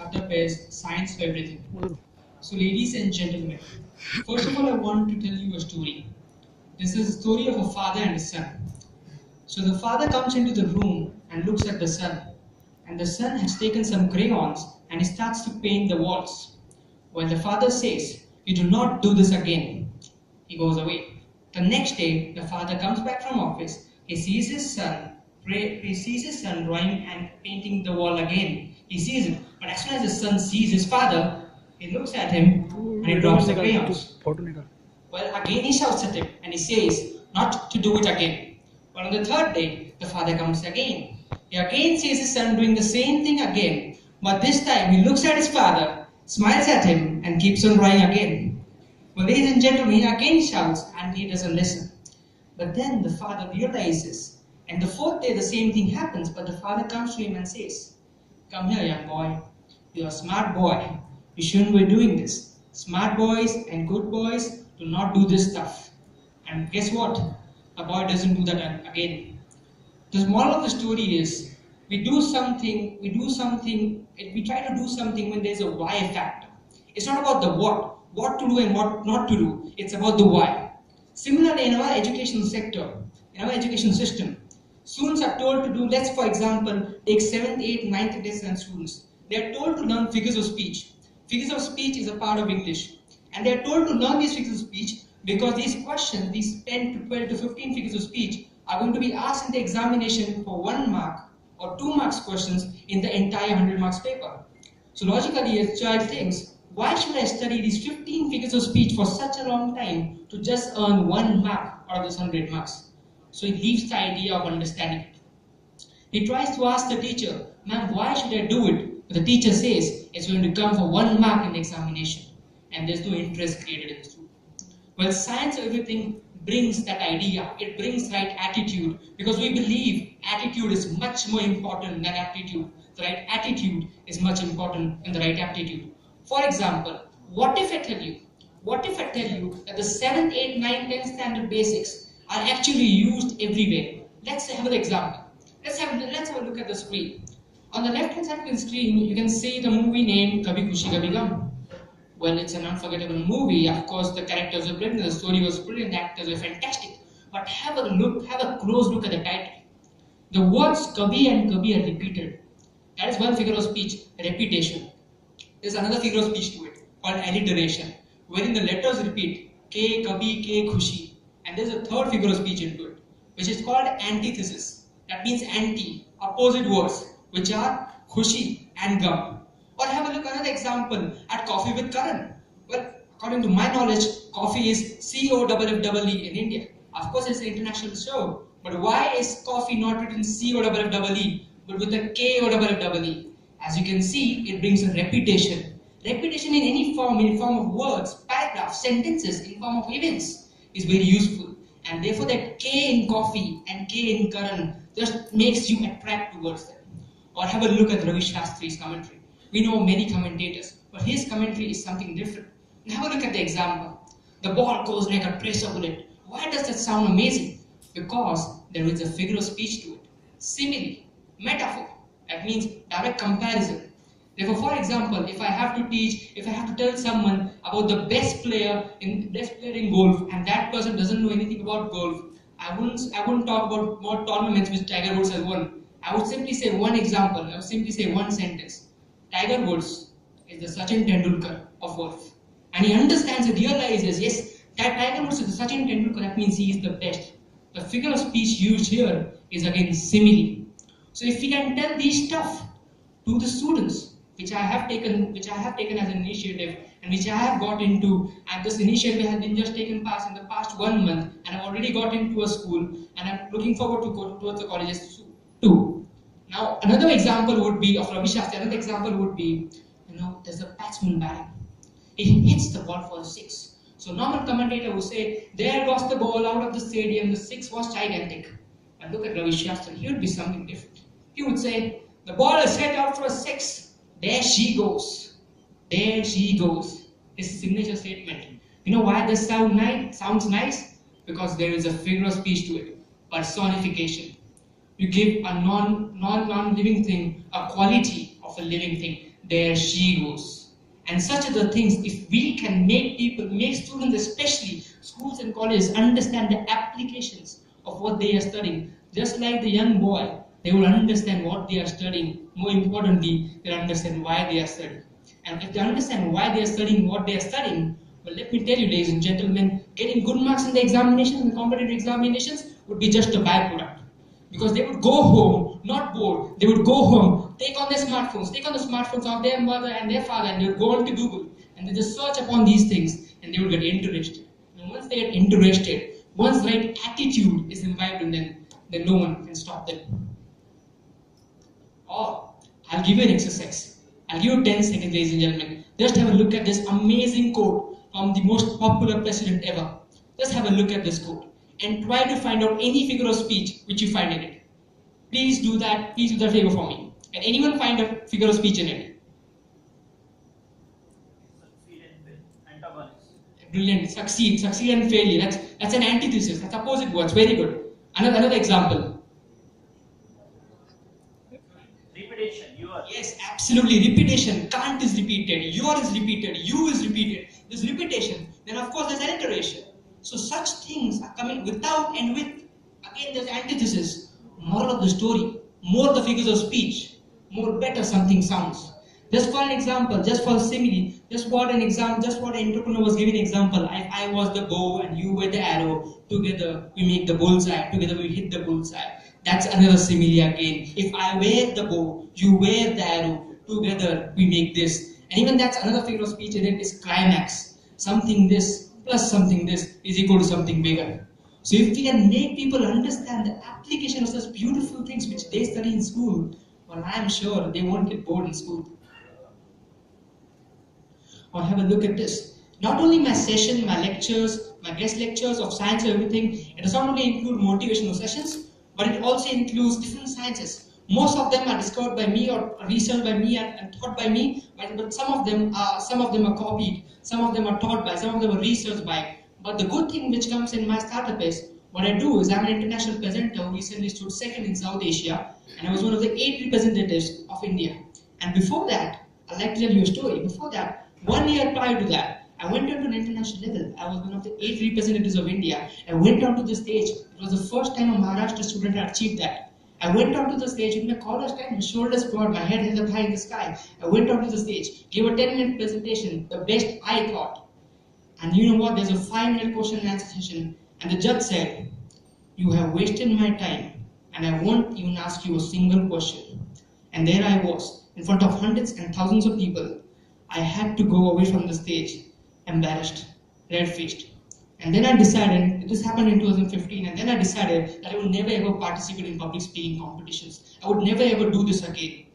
startup is Science for Everything. So, ladies and gentlemen, first of all, I want to tell you a story. This is a story of a father and a son. So, the father comes into the room and looks at the son, and the son has taken some crayons and he starts to paint the walls. While the father says, "You do not do this again," he goes away. The next day, the father comes back from office. He sees his son drawing and painting the wall again. He sees it, but as soon as the son sees his father, he looks at him and he drops the crayons. Well, again he shouts at him and he says not to do it again. But on the third day, the father comes again. He again sees his son doing the same thing again, but this time he looks at his father, smiles at him, and keeps on drawing again. Well, ladies and gentlemen, he again shouts and he doesn't listen. But then the father realizes, and the fourth day the same thing happens, but the father comes to him and says, "Come here, young boy. You're a smart boy. You shouldn't be doing this. Smart boys and good boys do not do this stuff." And guess what? The boy doesn't do that again. The moral of the story is, we try to do something when there's a why factor. It's not about the what to do and what not to do. It's about the why. Similarly, in our education sector, in our education system, students are told to do, let's for example, take 7th, 8th, 9th, and 10th students. They are told to learn figures of speech. Figures of speech is a part of English. And they are told to learn these figures of speech because these questions, these 10 to 12 to 15 figures of speech, are going to be asked in the examination for 1 mark or 2 marks questions in the entire 100 marks paper. So logically, a child thinks, why should I study these 15 figures of speech for such a long time to just earn 1 mark out of this 100 marks? So he leaves the idea of understanding it. He tries to ask the teacher, "Ma'am, why should I do it?" But the teacher says, it's going to come for 1 mark in the examination. And there's no interest created in the student. Well, Science of Everything brings that idea. It brings right attitude, because we believe attitude is much more important than aptitude. The right attitude is much important than the right aptitude. For example, what if I tell you that the 7th, 8th, 9th, 10th standard basics are actually used everywhere? Let's have an example. Let's have a look at the screen. On the left-hand side of the screen, you can see the movie named Kabhi Khushi Kabhi Gum. Well, it's an unforgettable movie. Of course, the characters were brilliant, the story was brilliant, the actors were fantastic. But have a close look at the title. The words Kabhi and Kabhi are repeated. That is one figure of speech, repetition. There's another figure of speech to it, called alliteration, wherein the letters repeat, K, Kabhi, K, Khushi. And there's a third figure of speech into it, which is called antithesis. That means anti, opposite words, which are Khushi and Gum. Or have a look at another example at Coffee with Karan. Well, according to my knowledge, coffee is C-O-F-F-E-E in India. Of course, it's an international show. But why is coffee not written C-O-F-F-E-E, but with a K-O-F-F-E-E? As you can see, it brings a repetition. Repetition in any form, in form of words, paragraphs, sentences, in form of events, is very useful. And therefore, that K in coffee and K in Karan just makes you attract towards them. Or have a look at Ravi Shastri's commentary. We know many commentators, but his commentary is something different. Now have a look at the example. The ball goes like a tracer bullet. Why does that sound amazing? Because there is a figure of speech to it. Simile, metaphor. That means direct comparison. Therefore, for example, if I have to tell someone about the best player in golf, and that person doesn't know anything about golf, I wouldn't talk about more tournaments which Tiger Woods has won. I would simply say one example. I would simply say one sentence. Tiger Woods is the Sachin Tendulkar of golf. And he understands and realizes, yes, that Tiger Woods is the Sachin Tendulkar, that means he is the best. The figure of speech used here is again simile. So if we can tell these stuff to the students, which I have taken as an initiative, and which I have got into, and this initiative has been just taken part in the past 1 month, and I've already got into a school, and I'm looking forward to go towards the colleges too. Now, another example would be of Ravi Shastri. Another example would be, there's a batsman batting. He hits the ball for a 6. So normal commentator would say, there goes the ball out of the stadium. The 6 was gigantic. And look at Ravi Shastri. He would be something different. He would say, the ball is set out for a 6. There she goes. There she goes. His signature statement. You know why this sounds nice? Because there is a figure of speech to it. Personification. You give a non-living thing a quality of a living thing. there she goes. And such are the things, if we can make people, make students, especially schools and colleges, understand the applications of what they are studying, just like the young boy, they will understand what they are studying. More importantly, they'll understand why they are studying. And if they understand why they are studying what they are studying, well, let me tell you, ladies and gentlemen, getting good marks in the examinations and competitive examinations would be just a byproduct. Because they would go home, not bored, they would go home, take on the smartphones of their mother and their father, and they would go on to Google, and they just search upon these things, and they would get interested. And once they get interested, once the right attitude is imbibed in them, then no one can stop them. Or, I'll give you an exercise. I'll give you 10 seconds, ladies and gentlemen. Just have a look at this amazing quote from the most popular president ever. Just have a look at this quote and try to find out any figure of speech which you find in it. Please do that favor for me. Can anyone find a figure of speech in it? Succeed and fail. Antagonist. Brilliant. Succeed and failure. That's an antithesis. That's opposite words. Very good. Another example. Repetition. Your. Yes, absolutely. Repetition. Can't is repeated. Your is repeated. You is repeated. There's repetition. Then of course there's alliteration. So such things are coming without and with. Again, there's antithesis. Moral of the story. More the figures of speech, more better something sounds. Just for an example, just for a simile, just what an entrepreneur was giving an example. I was the bow and you were the arrow. Together we make the bullseye. Together we hit the bullseye. That's another simile again. If I wear the bow, you wear the arrow. Together we make this. And even that's another figure of speech in it is climax. Something this plus something this is equal to something bigger. So if we can make people understand the application of such beautiful things which they study in school, well, I am sure they won't get bored in school. Or have a look at this. Not only my session, my lectures, my guest lectures of science or everything, it does not only include motivational sessions, but it also includes different sciences. Most of them are discovered by me or researched by me and taught by me, but some of them are copied, some of them are taught by, some of them are researched by. But the good thing which comes in my startup is, what I do is I'm an international presenter who recently stood second in South Asia, and I was one of the 8 representatives of India. And before that, I'd like to tell you a story. Before that, 1 year prior to that, I went on to an international level. I was one of the 8 representatives of India. I went onto the stage. It was the first time a Maharashtra student had achieved that. I went onto the stage with my collar tight, my shoulders broad, my head held up high in the sky. I went onto the stage, gave a 10-minute presentation, the best I thought. And you know what? There's a 5-minute question and answer session, and the judge said, "You have wasted my time, and I won't even ask you a single question." And there I was, in front of hundreds and thousands of people. I had to go away from the stage, embarrassed, red-faced. And then I decided, this happened in 2015, and then I decided that I would never ever participate in public speaking competitions. I would never ever do this again.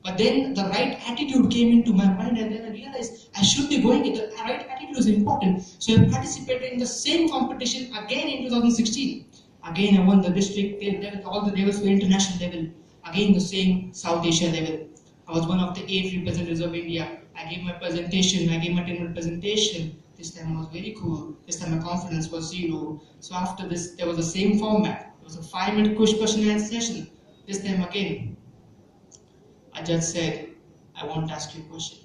But then the right attitude came into my mind, and then I realized I should be going. The right attitude is important. So I participated in the same competition again in 2016. Again, I won the district level, all the levels were international level. Again, the same South Asia level. I was one of the 8 representatives of India. I gave my presentation. I gave my 10-minute presentation. This time I was very cool. This time my confidence was 0. So after this, there was the same format. It was a 5-minute question and answer session. This time again, a judge said, "I won't ask you a question."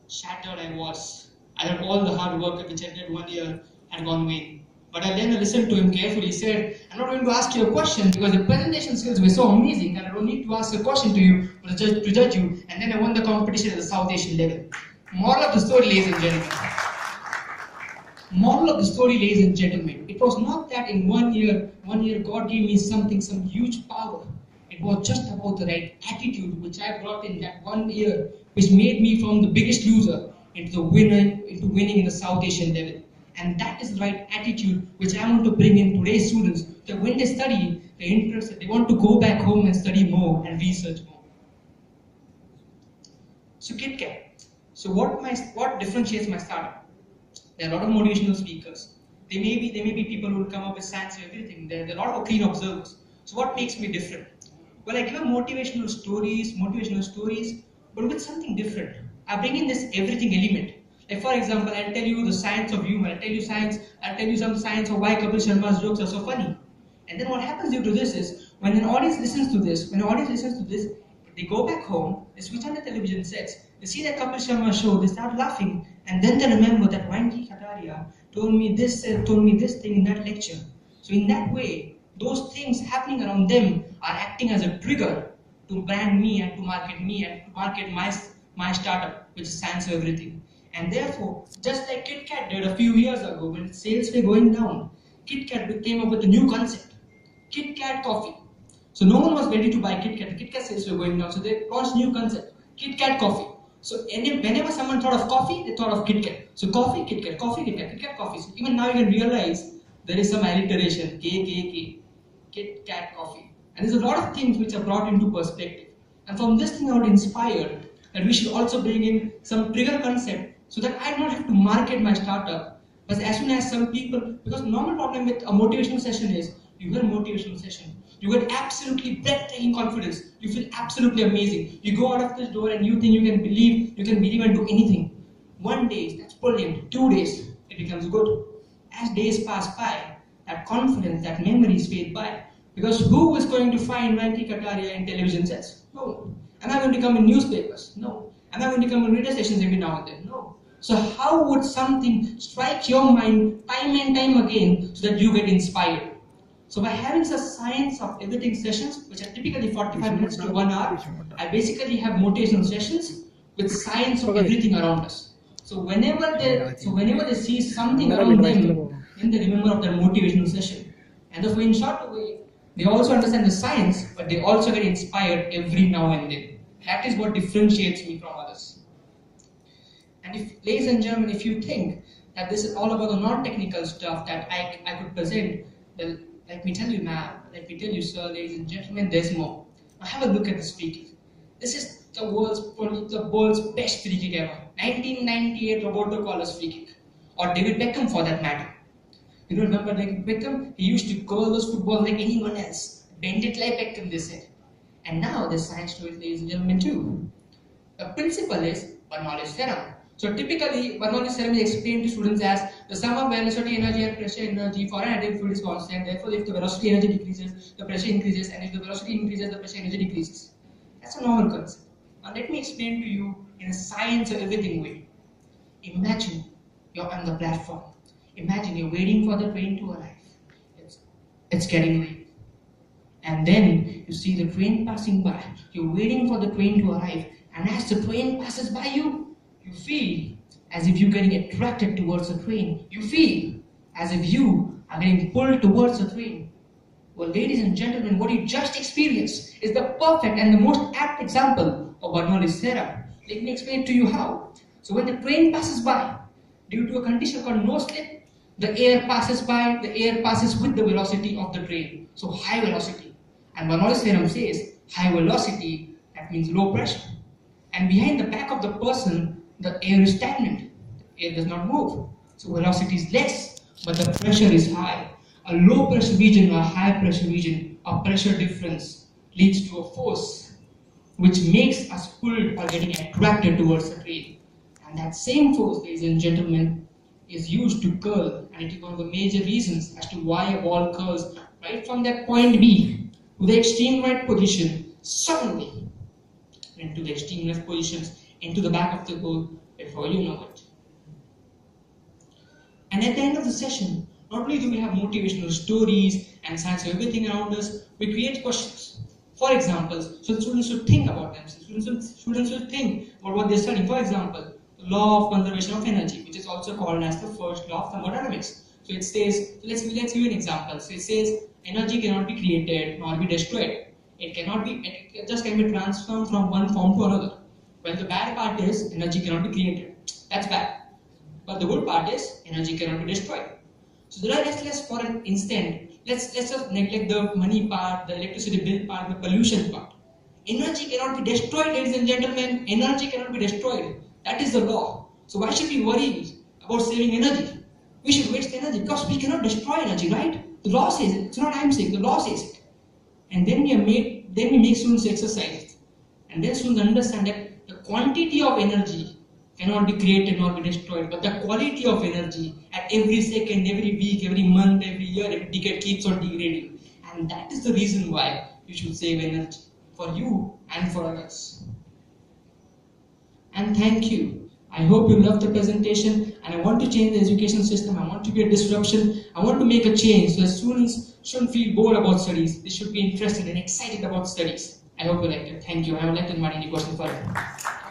Shattered I was. I thought all the hard work which I did 1 year had gone vain. But then I listened to him carefully. He said, "I'm not going to ask you a question because the presentation skills were so amazing that I don't need to ask a question to you or to judge you." And then I won the competition at the South Asian level. Moral of the story, ladies and gentlemen. Moral of the story, ladies and gentlemen. It was not that in 1 year God gave me some huge power. It was just about the right attitude which I brought in that 1 year, which made me from the biggest loser into winning in the South Asian level. And that is the right attitude which I want to bring in today's students, that when they study, they're interested, they want to go back home and study more and research more. So KitKat. So what differentiates my startup? There are a lot of motivational speakers. They may be people who will come up with science and everything. There are a lot of keen observers. So what makes me different? Well, I give motivational stories, but with something different. I bring in this everything element. Like for example, I'll tell you the science of humor. I'll tell you some science of why Kapil Sharma's jokes are so funny. And then what happens due to this is, when an audience listens to this, they go back home, they switch on the television sets, They see that Kapil Sharma show, they start laughing, and then they remember that Vanky Kataria told me this thing in that lecture. So in that way, those things happening around them are acting as a trigger to brand me and to market my startup, which is Science of Everything. And therefore, just like KitKat did a few years ago when sales were going down, KitKat came up with a new concept, KitKat coffee. So no one was ready to buy KitKat. The KitKat sales were going down, so they launched new concept, KitKat coffee. So whenever someone thought of coffee, they thought of KitKat. So coffee, KitKat, KitKat, coffee. So even now you can realize there is some alliteration, KitKat coffee. And there's a lot of things which are brought into perspective. And from this thing I would inspire that we should also bring in some trigger concept so that I don't have to market my startup. But as soon as some people, because the normal problem with a motivational session is, you hear a motivational session, you get absolutely breathtaking confidence, you feel absolutely amazing. You go out of this door and you think you can believe and do anything. 1 day, that's brilliant. 2 days, it becomes good. As days pass by, that confidence, that memories fade by. Because who is going to find Vanky Kataria in television sets? No. Am I going to come in newspapers? No. Am I going to come in radio stations every now and then? No. So how would something strike your mind time and time again so that you get inspired? So by having such Science of Everything sessions, which are typically 45 minutes to 1 hour, I basically have motivational sessions with science of everything around us. So whenever they see something around them, then they remember of their motivational session. And therefore, in short way, they also understand the science, but they also get inspired every now and then. That is what differentiates me from others. And if, ladies and gentlemen, if you think that this is all about the non-technical stuff that I could present, then let me tell you, sir, ladies and gentlemen, there's more. Now have a look at this free kick. This is probably the world's best free kick ever. 1998 Roberto Carlos free kick. Or David Beckham for that matter. You remember David Beckham? He used to curl those footballs like anyone else. Bend it like Beckham, they said. And now there's science to it, ladies and gentlemen, too. The principle is Bernoulli's theorem. So typically, Bernoulli's theorem is explained to students as the sum of velocity energy and pressure energy for an additive fluid is constant. Therefore, if the velocity energy decreases, the pressure increases, and if the velocity increases, the pressure energy decreases. That's a normal concept. Now let me explain to you in a science of everything way. Imagine you're on the platform. Imagine you're waiting for the train to arrive. It's getting late. And then you see the train passing by. You're waiting for the train to arrive. And as the train passes by you, you feel as if you're getting attracted towards the train. You feel as if you are getting pulled towards the train. Well, ladies and gentlemen, what you just experienced is the perfect and the most apt example of Bernoulli's theorem. Let me explain it to you how. So when the train passes by, due to a condition called no slip, the air passes by, the air passes with the velocity of the train. So high velocity. And Bernoulli's theorem says high velocity, that means low pressure. And behind the back of the person, the air is stagnant. The air does not move. So velocity is less, but the pressure is high. A low pressure region or a high pressure region, a pressure difference leads to a force which makes us pulled or getting attracted towards the train. And that same force, ladies and gentlemen, is used to curl, and it is one of the major reasons as to why a ball curls right from that point B to the extreme right position, suddenly into the extreme left positions, into the back of the goal before you know it. And at the end of the session, not only do we have motivational stories and science of everything around us, we create questions. For example, so the students should think about themselves. Students should think about what they're studying. For example, the law of conservation of energy, which is also called as the first law of thermodynamics. So it says, let's give you an example. So it says energy cannot be created nor be destroyed. It just can be transformed from one form to another. Well, the bad part is energy cannot be created. That's bad. But the good part is energy cannot be destroyed. So let's for an instant, let's just neglect the money part, the electricity bill part, the pollution part. Energy cannot be destroyed, ladies and gentlemen. Energy cannot be destroyed. That is the law. So why should we worry about saving energy? We should waste energy because we cannot destroy energy, right? The law says it. It's not I'm saying, the law says it. And then we make students exercise. And then students understand that the quantity of energy cannot be created nor be destroyed, but the quality of energy at every second, every week, every month, every year, every decade keeps on degrading. And that is the reason why you should save energy for you and for others. and thank you. I hope you loved the presentation, and I want to change the education system. I want to be a disruption. I want to make a change so that students shouldn't feel bored about studies. They should be interested and excited about studies. I hope you liked it. Thank you. I would like to invite any questions further.